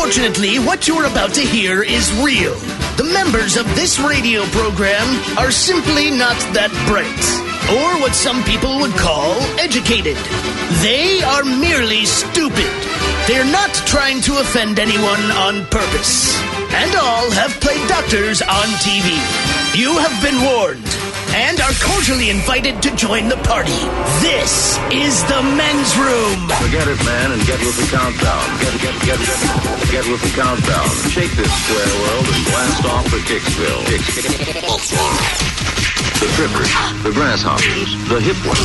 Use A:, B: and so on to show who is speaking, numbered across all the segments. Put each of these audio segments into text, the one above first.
A: Unfortunately, what you're about to hear is real. The members of this radio program are simply not that bright, or what some people would call educated. They are merely stupid. They're not trying to offend anyone on purpose. And all have played doctors on TV. You have been warned and are cordially invited to join the party. This is the men's room.
B: Forget it, man, and get with the countdown. Get with the countdown. Shake this square world and blast off for Kicksville. The trippers, the grasshoppers, the hip ones,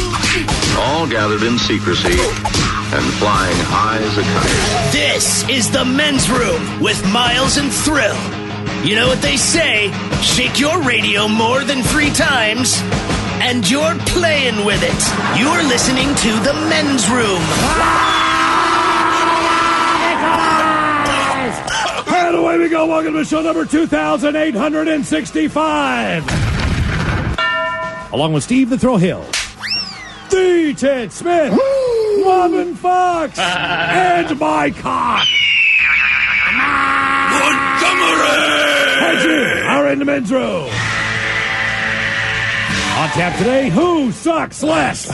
B: all gathered in secrecy and flying high as a kite.
A: This is the men's room with Miles and Thrill. You know what they say, shake your radio more than 3 times, and you're playing with it. You're listening to the men's room.
C: And away we go. Welcome to show number 2865. Along with Steve the Thrill Hill, the Ted Smith, Robin Fox, and my cock. And you are in the men's room. On tap today, Who Sucks Less?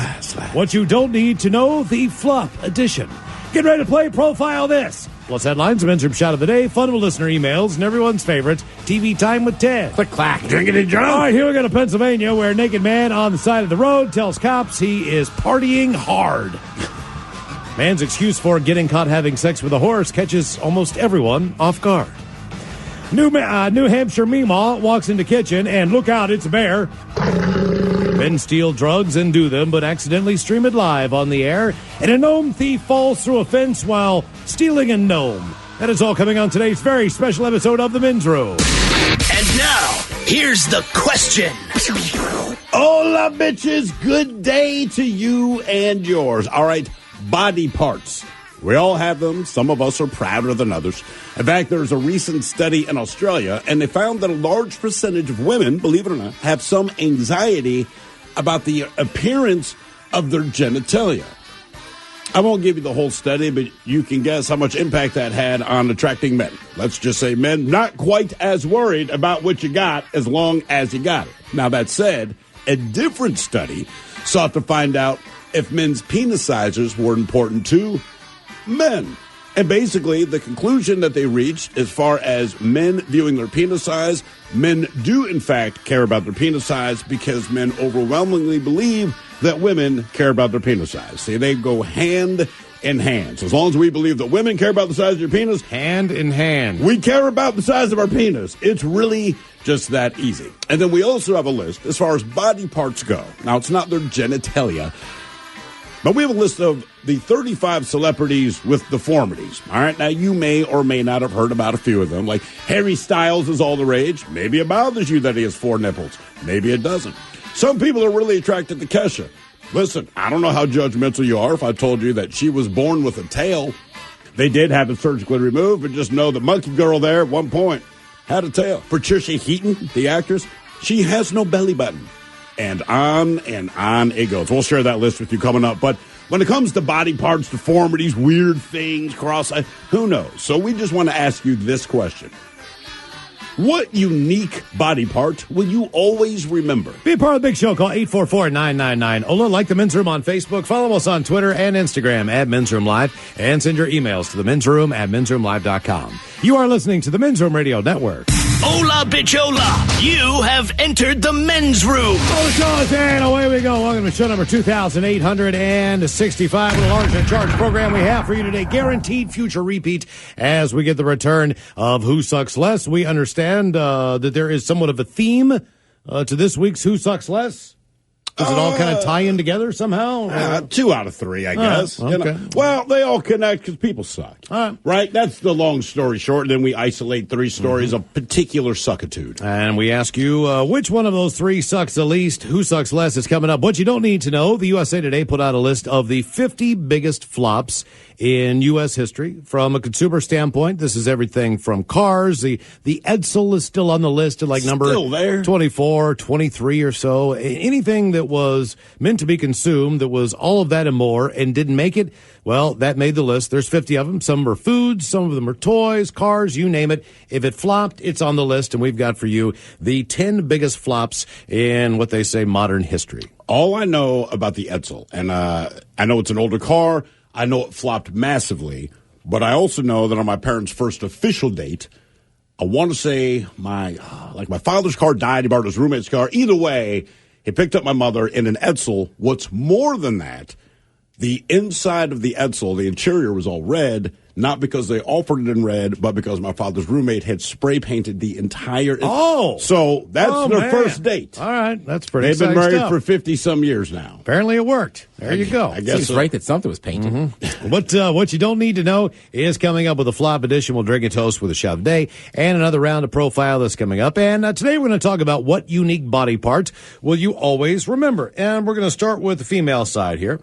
C: What you don't need to know, the Flop Edition. Get ready to play Profile This. Plus headlines, the men's room shot of the day, fun with listener emails, and everyone's favorite, TV Time with Ted.
D: Click, clack, drinkity, drunk.
C: All right, here we go to Pennsylvania, where a naked man on the side of the road tells cops he is partying hard. Man's excuse for getting caught having sex with a horse catches almost everyone off guard. New Hampshire Meemaw walks into kitchen, and look out, it's a bear. Men steal drugs and do them, but accidentally stream it live on the air. And a gnome thief falls through a fence while stealing a gnome. That is all coming on today's very special episode of The Men's Room.
A: And now, here's the question.
D: Hola, bitches. Good day to you and yours. All right, body parts. We all have them. Some of us are prouder than others. In fact, there's a recent study in Australia, and they found that a large percentage of women, believe it or not, have some anxiety about the appearance of their genitalia. I won't give you the whole study, but you can guess how much impact that had on attracting men. Let's just say men not quite as worried about what you got as long as you got it. Now, that said, a different study sought to find out if men's penis sizes were important to men. And basically, the conclusion that they reached as far as men viewing their penis size, men do, in fact, care about their penis size because men overwhelmingly believe that women care about their penis size. See, they go hand in hand. So as long as we believe that women care about the size of your penis,
C: hand in hand,
D: we care about the size of our penis. It's really just that easy. And then we also have a list as far as body parts go. Now, it's not their genitalia, but we have a list of the 35 celebrities with deformities. All right, now you may or may not have heard about a few of them. Like Harry Styles is all the rage. Maybe it bothers you that he has 4 nipples. Maybe it doesn't. Some people are really attracted to Kesha. Listen, I don't know how judgmental you are if I told you that she was born with a tail. They did have it surgically removed, but just know the monkey girl there at one point had a tail. Patricia Heaton, the actress, she has no belly button. And on it goes. We'll share that list with you coming up. But when it comes to body parts, deformities, weird things, who knows? So we just want to ask you this question. What unique body part will you always remember?
C: Be a part of the big show. Call 844-999-OLA. Like the Men's Room on Facebook. Follow us on Twitter and Instagram at Men's Room Live. And send your emails to the Men's Room at mensroomlive.com. You are listening to the Men's Room Radio Network.
A: Hola, bitch, hola. You have entered the men's room.
C: Oh, the show is and away we go. Welcome to show number 2865. With a large and charge program we have for you today. Guaranteed future repeat as we get the return of Who Sucks Less. We understand that there is somewhat of a theme to this week's Who Sucks Less. Does it all kind of tie in together somehow?
D: 2 out of 3, I guess.
C: Okay.
D: You know? Well, they all connect because people suck. Right? That's the long story short. And then we isolate 3 stories of particular suckitude.
C: And we ask you, which one of those 3 sucks the least? Who sucks less is coming up. What you don't need to know, the USA Today put out a list of the 50 biggest flops in U.S. history. From a consumer standpoint, this is everything from cars. The Edsel is still on the list at like number
D: still there.
C: 24, 23 or so. Anything that that was meant to be consumed that was all of that and more and didn't make it, well, that made the list. There's 50 of them. Some are foods, some of them are toys, cars, you name it. If it flopped, it's on the list, and we've got for you the 10 biggest flops in what they say modern history.
D: All I know about the Edsel, and I know it's an older car, I know it flopped massively, but I also know that on my parents' first official date, I want to say my father's car died. He borrowed his roommate's car. Either way, he picked up my mother in an Edsel. What's more than that, the inside of the Edsel, the interior was all red, not because they offered it in red, but because my father's roommate had spray painted the entire.
C: Oh,
D: so that's their first date.
C: All right, that's pretty.
D: They've been married
C: stuff.
D: for 50-some years now.
C: Apparently, it worked. There you go.
E: I guess right that something was painted.
C: Mm-hmm. What you don't need to know is coming up with a flop edition. We'll drink a toast with a shout of the day and another round of profile that's coming up. And today we're going to talk about what unique body parts will you always remember. And we're going to start with the female side here.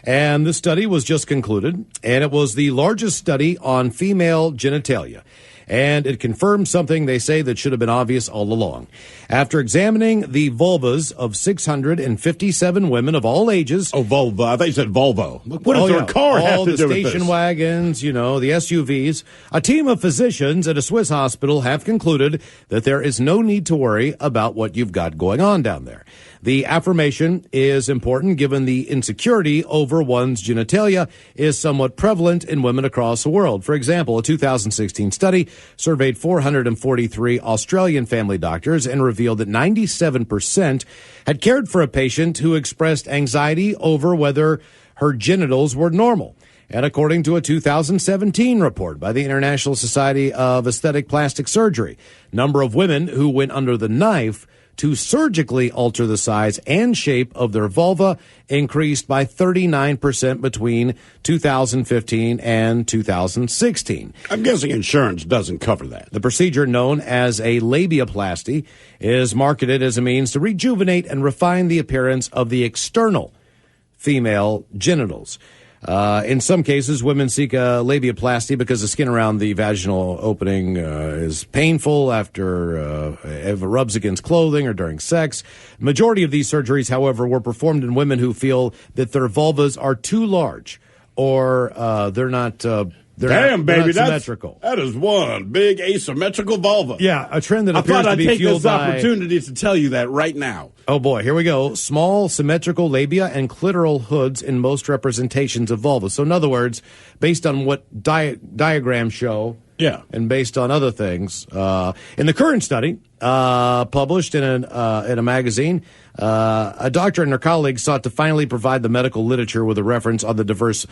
C: And this study was just concluded, and it was the largest study on female genitalia. And it confirmed something they say that should have been obvious all along. After examining the vulvas of 657 women of all ages.
D: Oh, vulva. I thought you said Volvo. What does their car have to do with this?
C: All the station wagons, the SUVs. A team of physicians at a Swiss hospital have concluded that there is no need to worry about what you've got going on down there. The affirmation is important given the insecurity over one's genitalia is somewhat prevalent in women across the world. For example, a 2016 study surveyed 443 Australian family doctors and revealed that 97% had cared for a patient who expressed anxiety over whether her genitals were normal. And according to a 2017 report by the International Society of Aesthetic Plastic Surgery, number of women who went under the knife to surgically alter the size and shape of their vulva increased by 39% between 2015 and 2016.
D: I'm guessing insurance doesn't cover that.
C: The procedure, known as a labiaplasty, is marketed as a means to rejuvenate and refine the appearance of the external female genitals. In some cases, women seek a labiaplasty because the skin around the vaginal opening is painful after if it rubs against clothing or during sex. Majority of these surgeries, however, were performed in women who feel that their vulvas are too large or they're not symmetrical.
D: That is one big asymmetrical vulva.
C: Yeah, a trend that appears to be fueled by...
D: I thought I'd take this opportunity to tell you that right now.
C: Oh, boy, here we go. Small symmetrical labia and clitoral hoods in most representations of vulva. So, in other words, based on what diagrams show, and based on other things, in the current study published in a magazine, a doctor and her colleagues sought to finally provide the medical literature with a reference on the diverse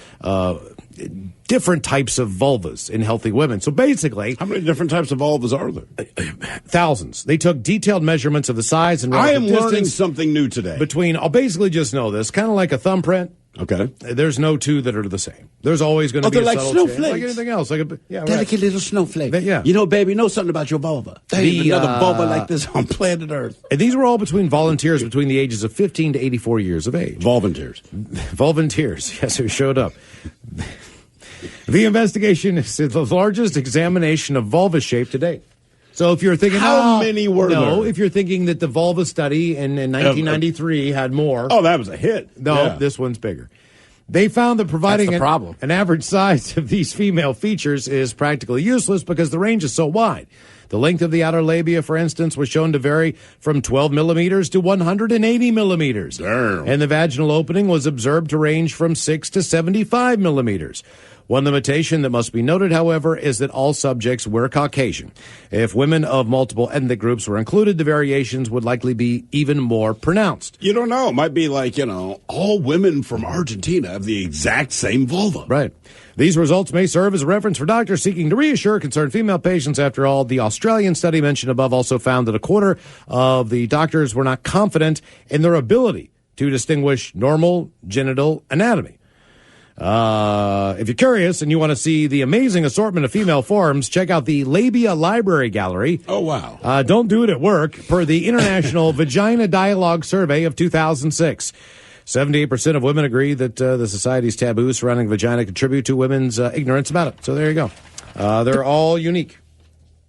C: different types of vulvas in healthy women. So basically...
D: How many different types of vulvas are there?
C: Thousands. They took detailed measurements of the size and relative
D: distance. I am learning something new today.
C: I'll basically just know this, kind of like a thumbprint.
D: Okay.
C: There's no two that are the same. There's always going to be a
D: like
C: subtle
D: snowflakes.
C: change. Like anything else.
D: Delicate little snowflakes.
C: Yeah.
D: You know, baby, know something about your vulva. There ain't another vulva like this on planet Earth.
C: And these were all between volunteers between the ages of 15 to 84 years of age. Volunteers, yes, who showed up. The investigation is the largest examination of vulva shape to date. So if you're thinking,
D: how many were there?
C: No, if you're thinking that the vulva study in 1993 had more.
D: Oh, that was a hit.
C: No, this one's bigger. They found that providing an average size of these female features is practically useless because the range is so wide. The length of the outer labia, for instance, was shown to vary from 12 millimeters to 180 millimeters.
D: Damn.
C: And the vaginal opening was observed to range from 6 to 75 millimeters. One limitation that must be noted, however, is that all subjects were Caucasian. If women of multiple ethnic groups were included, the variations would likely be even more pronounced.
D: You don't know. It might be like, all women from Argentina have the exact same vulva.
C: Right. These results may serve as a reference for doctors seeking to reassure concerned female patients. After all, the Australian study mentioned above also found that a quarter of the doctors were not confident in their ability to distinguish normal genital anatomy. If you're curious and you want to see the amazing assortment of female forms, check out the Labia Library Gallery.
D: Oh, wow.
C: Don't do it at work, per the International Vagina Dialogue Survey of 2006. 78% of women agree that the society's taboos surrounding vagina contribute to women's ignorance about it. So there you go. They're all unique.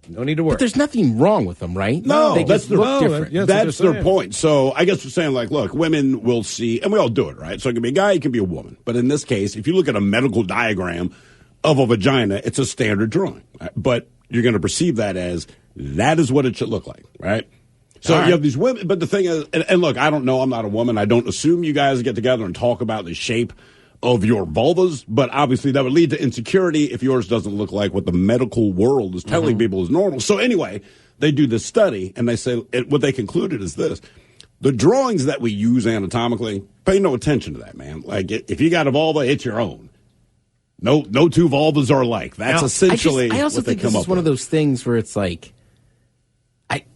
C: No need to worry.
E: But there's nothing wrong with them, right?
D: No,
E: they
D: that's
E: just look
C: their-
E: different.
C: yeah,
D: That's
C: what
D: their
C: they're
D: point. So I guess we're saying, like, look, women will see, and we all do it, right? So it can be a guy, it can be a woman. But in this case, if you look at a medical diagram of a vagina, it's a standard drawing. Right? But you're going to perceive that as that is what it should look like, right? So you have these women, but the thing is, and look, I don't know, I'm not a woman. I don't assume you guys get together and talk about the shape of your vulvas, but obviously that would lead to insecurity if yours doesn't look like what the medical world is telling people is normal. So anyway, they do this study, and they say what they concluded is this. The drawings that we use anatomically, pay no attention to that, man. Like, if you got a vulva, it's your own. No two vulvas are alike. That's essentially
E: I also
D: what they
E: think
D: come
E: this
D: up
E: is one
D: with.
E: of those things where it's like,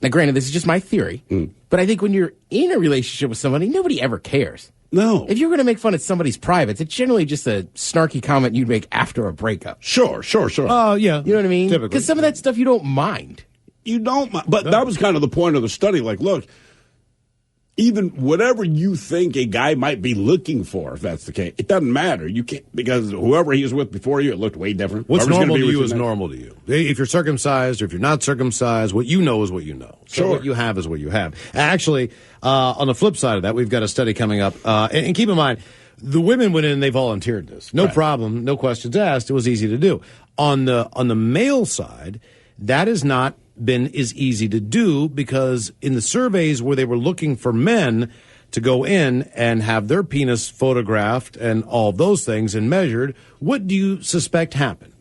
E: now granted, this is just my theory, but I think when you're in a relationship with somebody, nobody ever cares.
D: No.
E: If you're going to make fun of somebody's privates, it's generally just a snarky comment you'd make after a breakup.
D: Sure.
C: Oh, yeah.
E: You know what I mean?
C: Typically.
E: Because some of that stuff you don't mind.
D: You don't, but that was kind of the point of the study. Like, look, even whatever you think a guy might be looking for, if that's the case, it doesn't matter. You can't, because whoever he was with before you, it looked way different.
C: What's
D: Whoever's
C: normal
D: gonna
C: to
D: be
C: you
D: with
C: is
D: next-
C: normal to you. If you're circumcised or if you're not circumcised, what you know is what you know. So
D: Sure.
C: what you have is what you have. Actually, on the flip side of that, we've got a study coming up. And keep in mind, the women went in and they volunteered this. No problem, no questions asked. It was easy to do. On the male side, that has not been as easy to do because in the surveys where they were looking for men to go in and have their penis photographed and all those things and measured, what do you suspect happened?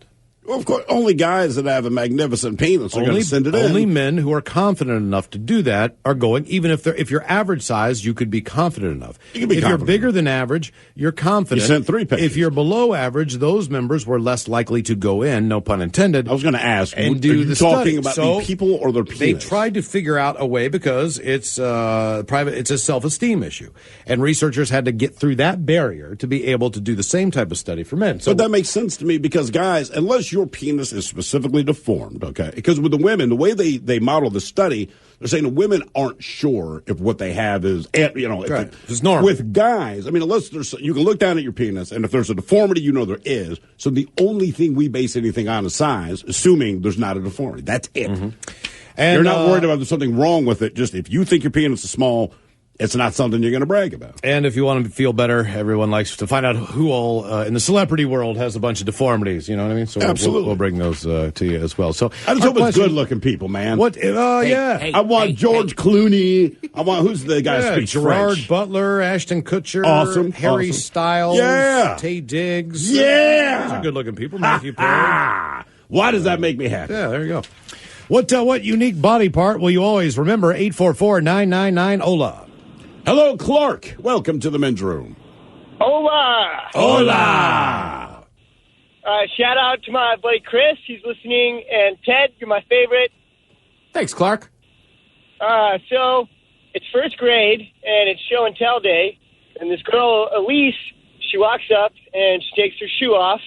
D: Well, of course, only guys that have a magnificent penis are going to send it in.
C: Only men who are confident enough to do that are going. Even if you're average size, you could be confident enough.
D: You can be
C: if
D: confident.
C: you're bigger than average, you're confident.
D: You sent 3 pictures.
C: If you're below average, those members were less likely to go in. No pun intended.
D: I was going to ask,
C: and
D: are
C: do
D: you
C: the
D: talking
C: study.
D: about
C: So
D: the people or their
C: They
D: penis?
C: tried to figure out a way because it's private. It's a self-esteem issue, and researchers had to get through that barrier to be able to do the same type of study for men. So
D: But that makes sense to me because, guys, unless your penis is specifically deformed, okay? Because with the women, the way they model the study, they're saying the women aren't sure if what they have is, you know,
C: Right. It's normal.
D: With guys, I mean, unless there's, you can look down at your penis, and if there's a deformity, you know there is. So the only thing we base anything on is size, assuming there's not a deformity. That's it.
C: and,
D: You're not worried about there's something wrong with it. Just if you think your penis is small, it's not something you're going to brag about.
C: And if you want to feel better, everyone likes to find out who all in the celebrity world has a bunch of deformities. You know what I mean? So
D: Absolutely.
C: we'll bring those to you as well. So
D: I just
C: our
D: hope it's
C: question-
D: good-looking people, man.
C: What? Yeah.
E: hey,
D: I want George Clooney. I want, who's the guy
C: Yeah,
D: who speaks
C: Gerard
D: French?
C: Butler, Ashton Kutcher,
D: Awesome,
C: Harry
D: awesome.
C: Styles,
D: Yeah.
C: Tay Diggs.
D: Yeah.
C: Those are good-looking people. Matthew Perry.
D: Ah, why does that make me happy?
C: Yeah, there you go. What unique body part will you always remember? 844-999-OLA.
D: Hello, Clark. Welcome to the men's room.
F: Hola!
D: Hola.
F: Shout out to my buddy Chris. He's listening. And Ted, you're my favorite.
E: Thanks, Clark.
F: So it's first grade, and it's show and tell day. And this girl, Elise, she walks up, and she takes her shoe off,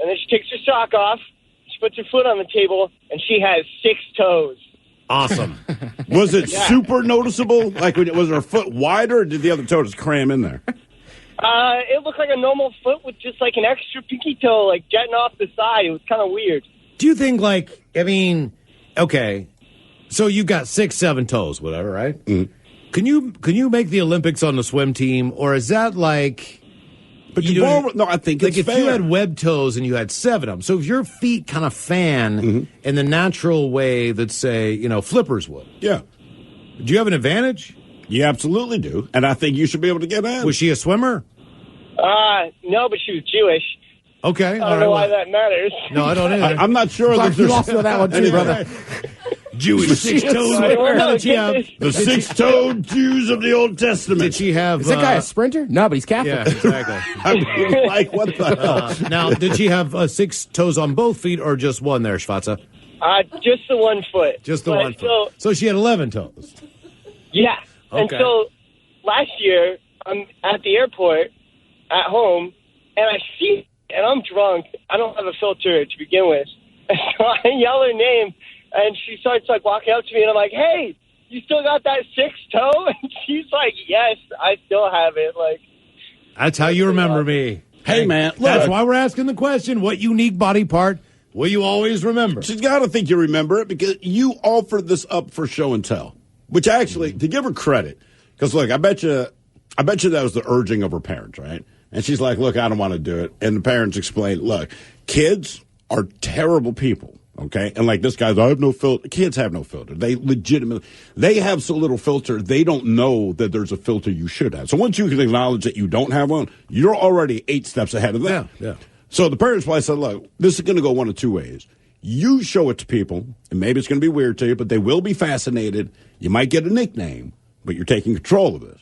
F: and then she takes her sock off. She puts her foot on the table, and she has 6 toes.
C: Awesome.
D: Was it super noticeable? Like, was her foot wider, or did the other toe just cram in there?
F: It looked like a normal foot with just like an extra pinky toe, like jetting off the side. It was kind of weird.
C: Do you think, okay, so you got 6, 7 toes, whatever, right?
D: Mm.
C: Can you make the Olympics on the swim team, or is that like...
D: But
C: You know,
D: no, I think
C: like
D: it's
C: if
D: fair.
C: you had webbed toes and you had 7 of them, so if your feet kind of fan in the natural way that, say, flippers would,
D: Yeah,
C: do you have an advantage?
D: you absolutely do. And I think you should be able to get in.
C: Was she a swimmer?
F: No, but she was Jewish.
C: Okay.
F: I don't know why that matters.
C: No, I don't either.
D: I'm not sure that
E: Clark, you
D: there's
E: lost on that one too, brother.
C: Jewish 6 toes.
F: No,
C: Did she have,
D: the 6-toed Jews of the Old Testament.
C: did she have...
E: Is that guy a sprinter? No, but he's Catholic.
C: Yeah, exactly.
D: I mean, like, what the hell?
C: Now, did she have 6 toes on both feet or just one there, Schwarza?
F: Just the one foot.
C: Just the
F: But
C: one foot. So she had 11 toes.
F: Yeah. And
C: Okay.
F: so last year, I'm at the airport at home, and I see, and I'm drunk. I don't have a filter to begin with. And so I yell her name, and she starts, walking up to me, and I'm like, hey, you still got that 6th toe? And she's like, yes, I still have it.
C: That's how you remember me.
D: Hey, man, look.
C: That's why we're asking the question, what unique body part will you always remember?
D: She's got to think you remember it because you offered this up for show and tell, which actually, to give her credit, because look, I bet you that was the urging of her parents, right? And she's like, look, I don't want to do it. And the parents explained, look, kids are terrible people. Okay, and like this guy's, I have no filter. Kids have no filter. They have so little filter, they don't know that there's a filter you should have. So once you can acknowledge that you don't have one, you're already 8 steps ahead of them.
C: Yeah.
D: So the parents probably said, look, this is going to go one of two ways. You show it to people, and maybe it's going to be weird to you, but they will be fascinated. You might get a nickname, but you're taking control of this.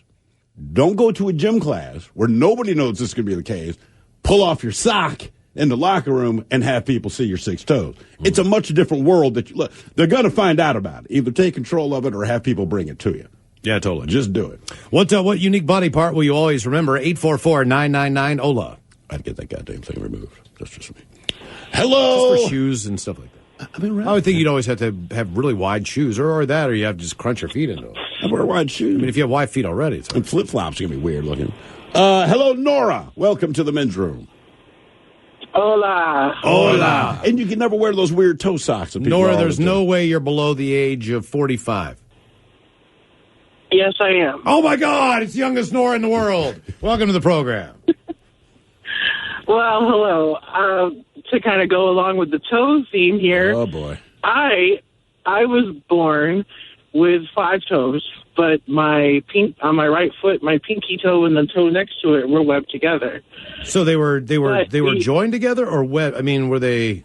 D: Don't go to a gym class where nobody knows this is going to be the case. Pull off your sock in the locker room and have people see your 6 toes. It's a much different world that look. They're going to find out about it. Either take control of it or have people bring it to you.
C: Yeah, totally.
D: Just do it.
C: What unique body part will you always remember? 844-999-OLA.
D: I'd get that goddamn thing removed. That's just me. Hello.
C: Just for shoes and stuff like that. I would think you'd always have to have really wide shoes, or you have to just crunch your feet into them.
D: I wear wide shoes.
C: I mean, if you have wide feet already, it's hard.
D: And flip flops are gonna be weird looking. Hello, Nora. Welcome to the men's room.
F: Hola.
D: And you can never wear those weird toe socks.
C: Nora, there's no way you're below the age of 45.
F: Yes, I am.
C: Oh, my God. It's the youngest Nora in the world. Welcome to the program.
F: Well, hello. To kind of go along with the toe theme here.
D: Oh, boy.
F: I was born with 5 toes, but on my right foot, my pinky toe and the toe next to it were webbed together.
C: So they were joined together, or web? I mean, were they?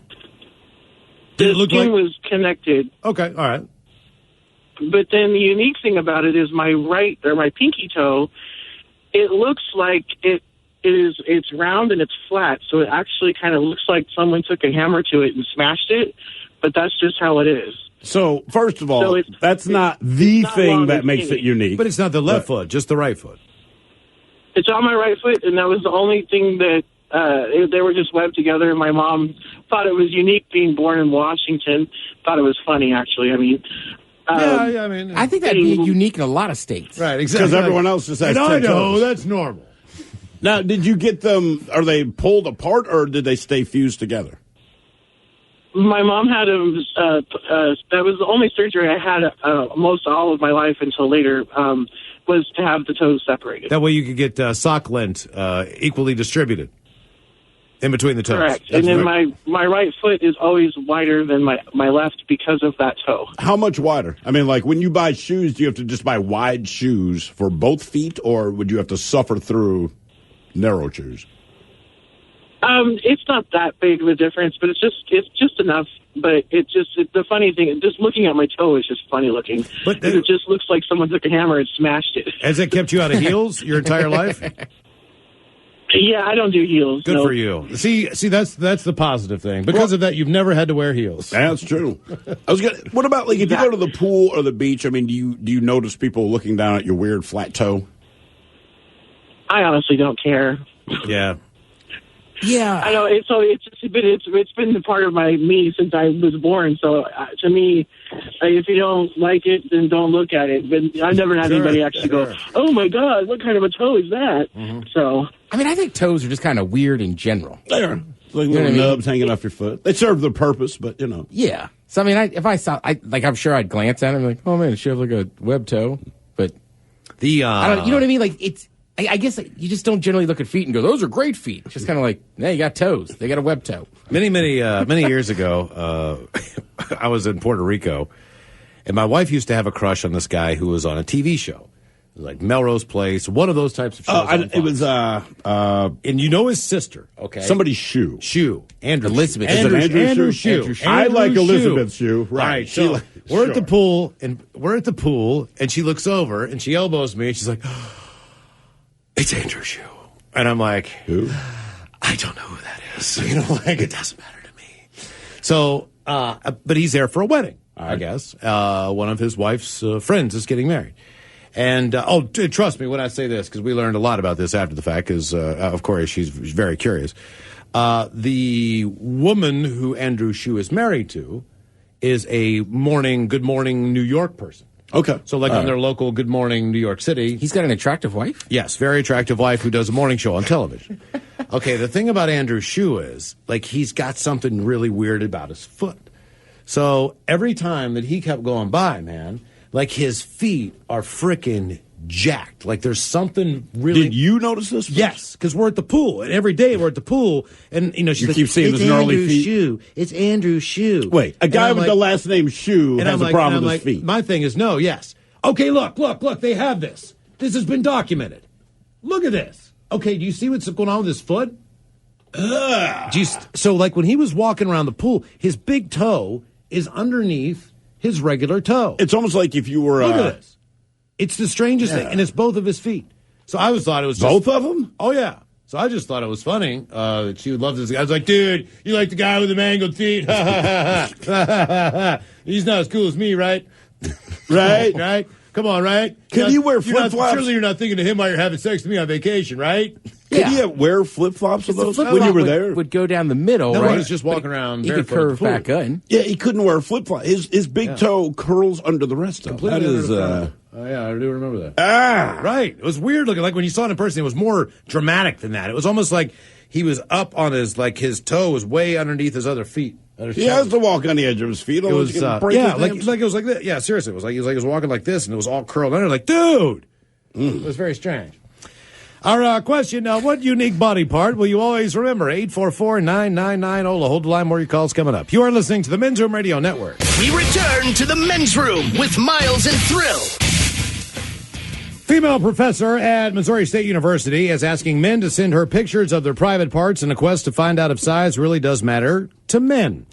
F: The skin was connected.
C: Okay, all right.
F: But then the unique thing about it is my pinky toe. It looks like it's round and it's flat, so it actually kind of looks like someone took a hammer to it and smashed it. But that's just how it is.
D: So, first of all, that's not the thing that makes it unique.
C: But it's not the left foot, just the right foot.
F: It's on my right foot, and that was the only thing that they were just webbed together. And my mom thought it was unique being born in Washington. Thought it was funny, actually. I mean,
C: I mean,
E: I think that'd be unique in a lot of states.
C: Right, exactly.
D: Because everyone else just has 10
C: I know,
D: toes.
C: that's normal.
D: Now, did you get them, are they pulled apart, or did they stay fused together?
F: My mom had that was the only surgery I had most all of my life until later, was to have the toes separated.
C: That way you could get sock lint equally distributed in between the toes.
F: Correct. And then my right foot is always wider than my left because of that toe.
D: How much wider? I mean, like when you buy shoes, do you have to just buy wide shoes for both feet, or would you have to suffer through narrow shoes?
F: It's not that big of a difference, but it's just enough. But the funny thing, just looking at my toe is just funny looking. But it just looks like someone took a hammer and smashed it.
C: Has it kept you out of heels your entire life?
F: Yeah, I don't do heels.
C: Good for you. See, that's the positive thing. Because of that, you've never had to wear heels.
D: That's true. What about like if you go to the pool or the beach? I mean, do you notice people looking down at your weird flat toe?
F: I honestly don't care.
C: Yeah.
E: Yeah,
F: I know. It's been a part of me since I was born. So to me, if you don't like it, then don't look at it. But I've never had anybody actually go, "Oh my God, what kind of a toe is that?" Mm-hmm. So
E: I mean, I think toes are just kind of weird in general.
D: They are like little nubs hanging off your foot. They serve their purpose, but you know.
E: Yeah. So I mean, if I saw, I'm sure I'd glance at it and be like, "Oh man, does she have like a web toe?" But
C: I
E: don't. You know what I mean? Like it's. I guess you just don't generally look at feet and go, "Those are great feet." It's just kind of like, "Yeah, you got toes. They got a web toe."
C: Many years ago, I was in Puerto Rico, and my wife used to have a crush on this guy who was on a TV show, like Melrose Place, one of those types of shows.
D: It was
C: and you know his sister, okay?
D: Somebody's Shoe.
C: Andrew
E: Elizabeth.
C: Andrew
E: Shoe.
D: I like Elizabeth's Shoe. Right.
C: So we're at the pool, and she looks over and she elbows me, and she's like, "It's Andrew Shoe." And I'm like,
D: "Who?
C: I don't know who that is." You know, like, it doesn't matter to me. So, but he's there for a wedding, I guess. One of his wife's friends is getting married. And, trust me when I say this, because we learned a lot about this after the fact, because, of course, she's very curious. The woman who Andrew Shoe is married to is a Good Morning New York person.
D: Okay.
C: So like on their local Good Morning New York City.
E: He's got an attractive wife?
C: Yes, very attractive wife who does a morning show on television. Okay, the thing about Andrew's shoe is, like, he's got something really weird about his foot. So every time that he kept going by, man, like, his feet are freaking jacked. Like, there's something really...
D: Did you notice this?
C: Yes, because we're at the pool, and every day we're at the pool, and, you know, she's
D: You
C: like,
D: keep seeing
C: it's
D: his gnarly
C: Andrew's
D: feet."
C: shoe. It's Andrew's shoe.
D: Wait, a guy with the last name Shoe
C: and
D: has
C: I'm
D: a
C: like,
D: problem with
C: and
D: his
C: I'm
D: feet.
C: My thing is, no, yes. Okay, look, they have this. This has been documented. Look at this. Okay, do you see what's going on with his foot? So, like, when he was walking around the pool, his big toe is underneath his regular toe.
D: It's almost like if you were...
C: Look at this. It's the strangest thing, and it's both of his feet. So I always thought it was just,
D: Both of them?
C: Oh, yeah. So I just thought it was funny that she would love this guy. I was like, dude, you like the guy with the mangled feet? He's not as cool as me, right?
D: Right?
C: Right? Come on, right?
D: Can you wear flip-flops?
C: Surely you're not thinking of him while you're having sex with me on vacation, right?
D: Could you wear flip-flops with those when you were there?
E: Would go down the middle,
C: No,
E: right?
C: he was just walking around
E: You could
C: barefoot at the
E: curve
C: pool.
E: back in.
D: Yeah, he couldn't wear a flip-flop. His big toe curls under the rest of it. That is...
C: Oh, yeah, I do remember that. Right. It was weird looking. Like, when you saw it in person, it was more dramatic than that. It was almost like he was up on his toe was way underneath his other feet.
D: He has to walk on the edge of his feet.
C: It was, like it was like this. Yeah, seriously. It was like he was walking like this, and it was all curled under. Like, dude! It was very strange. Our question, what unique body part will you always remember? 844-999-OLA. Hold the line, more your calls coming up. You are listening to the Men's Room Radio Network.
A: We return to the men's room with Miles and Thrill.
C: Female professor at Missouri State University is asking men to send her pictures of their private parts in a quest to find out if size really does matter to men.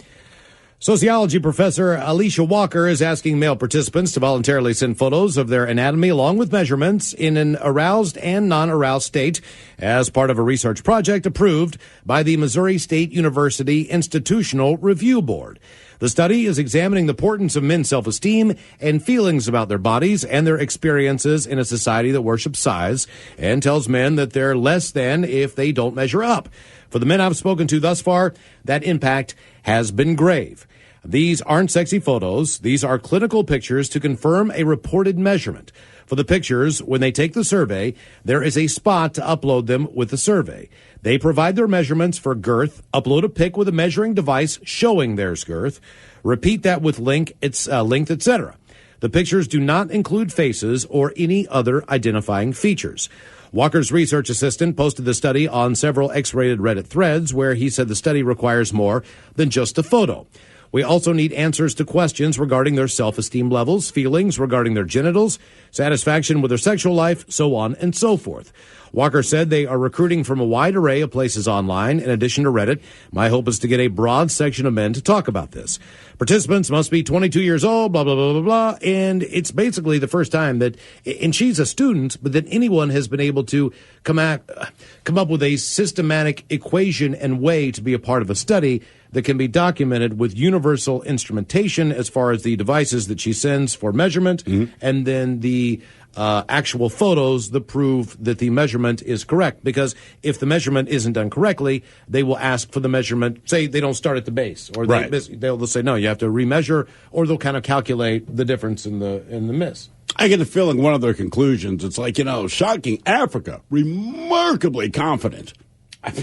C: Sociology professor Alicia Walker is asking male participants to voluntarily send photos of their anatomy along with measurements in an aroused and non-aroused state as part of a research project approved by the Missouri State University Institutional Review Board. The study is examining the importance of men's self-esteem and feelings about their bodies and their experiences in a society that worships size and tells men that they're less than if they don't measure up. For the men I've spoken to thus far, that impact has been grave. These aren't sexy photos. These are clinical pictures to confirm a reported measurement. For the pictures, when they take the survey, there is a spot to upload them with the survey. They provide their measurements for girth, upload a pic with a measuring device showing their girth, repeat that with length, etc. The pictures do not include faces or any other identifying features. Walker's research assistant posted the study on several X-rated Reddit threads where he said the study requires more than just a photo. We also need answers to questions regarding their self-esteem levels, feelings regarding their genitals, satisfaction with their sexual life, so on and so forth. Walker said they are recruiting from a wide array of places online, in addition to Reddit. My hope is to get a broad section of men to talk about this. Participants must be 22 years old, blah, blah, blah, blah, blah. And it's basically the first time that, and she's a student, but that anyone has been able to come up with a systematic equation and way to be a part of a study that can be documented with universal instrumentation as far as the devices that she sends for measurement, and then the actual photos that prove that the measurement is correct. Because if the measurement isn't done correctly, they will ask for the measurement. Say they don't start at the base, or they'll say no, you have to remeasure, or they'll kind of calculate the difference in the miss.
D: I get the feeling one of their conclusions, it's like, shocking, Africa, remarkably confident.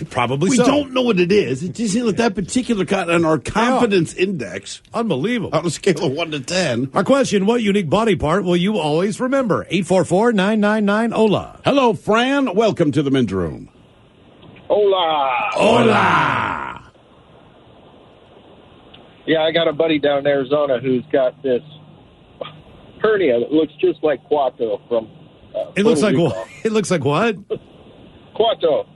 C: Probably
D: we
C: so.
D: don't know what it is. It just seems like that particular on our confidence index.
C: Unbelievable.
D: On a scale of 1 to 10.
C: Our question, what unique body part will you always remember? 844-999-OLA.
D: Hello, Fran. Welcome to the men's room.
F: Hola.
D: Hola.
F: Yeah, I got a buddy down in Arizona who's got this hernia that looks just like Quato from
C: It looks like
F: Total
C: what? It looks like what?
F: Quato.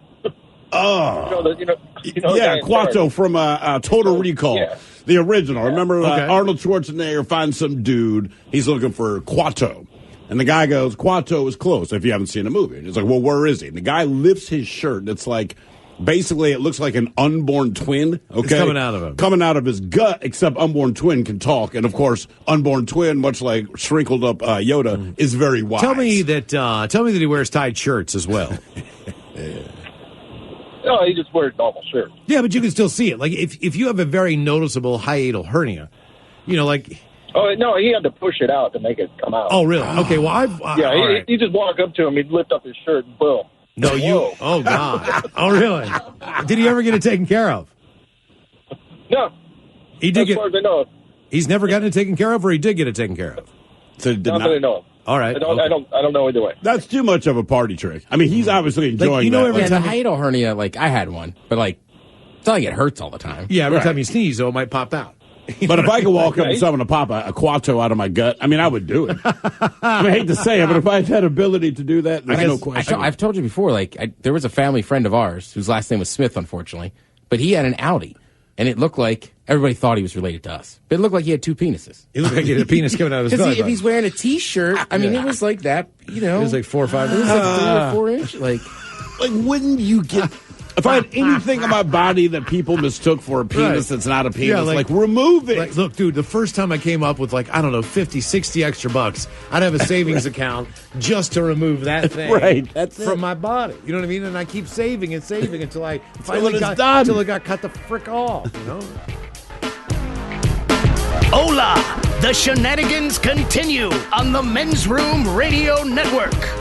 D: Oh.
F: Yeah,
D: Quato from Total Recall.
F: Yeah.
D: The original. Remember
C: Okay.
D: Arnold Schwarzenegger finds some dude. He's looking for Quato. And the guy goes, Quato is close, if you haven't seen the movie. And he's like, well, where is he? And the guy lifts his shirt. And it's like, basically, it looks like an unborn twin. Okay?
C: It's coming out of him.
D: Coming out of his gut, except unborn twin can talk. And, of course, unborn twin, much like shrinkled up Yoda, is very wise.
C: Tell me that he wears tight shirts as well.
F: No, he just wears normal shirts.
C: Yeah, but you can still see it. Like if you have a very noticeable hiatal hernia, like.
F: Oh, no, he had to push it out to make it come out.
C: Oh, really? Okay, well,
F: you just walk up to him, he'd lift up his shirt, and boom.
C: No, you.
F: Whoa.
C: Oh, God. Oh, really? Did he ever get it taken care of?
F: No.
C: He did
F: As far as I know.
C: He's never gotten it taken care of, or he did get it taken care of?
D: So it did
F: Not
D: not.
F: that I know.
C: All right.
F: I don't.
C: okay.
F: I don't know either way.
D: That's too much of a party trick. I mean, he's obviously enjoying
C: you know,
D: that.
C: every
E: Yeah, the
C: time-
E: hiatal hernia, like, I had one, but, like, it's not like it hurts all the time.
C: Yeah, every
D: Right.
C: time you sneeze, though, it might pop out.
D: But if I could walk up to
F: Right.
D: someone and pop a Quattro out of my gut, I mean, I would do it. I mean, I hate to say it, but if I had ability to do that, there's no question.
E: I've told you before, like, there was a family friend of ours whose last name was Smith, unfortunately, but he had an Audi, and it looked like everybody thought he was related to us. But it looked like he had two penises.
C: He looked like he had a penis coming out of his
E: Because
C: belly
E: if he's wearing a T-shirt, I mean, it was like that, you know.
C: It was like 4 or 5
E: it was like 3 or 4 inch, like.
D: Like, wouldn't you get... If I had anything in my body that people mistook for a penis
C: Right.
D: that's not a penis,
C: Yeah,
D: like remove it.
C: Like, look, dude, the first time I came up with, like, I don't know, 50, 60 extra bucks, I'd have a savings account just to remove that thing
D: Right, that's
C: from
D: it.
C: my body. You know what I mean? And I keep saving and saving until I finally
D: it's
C: got
D: done.
C: until it got cut the frick off, you know?
A: Hola! The shenanigans continue on the Men's Room Radio Network.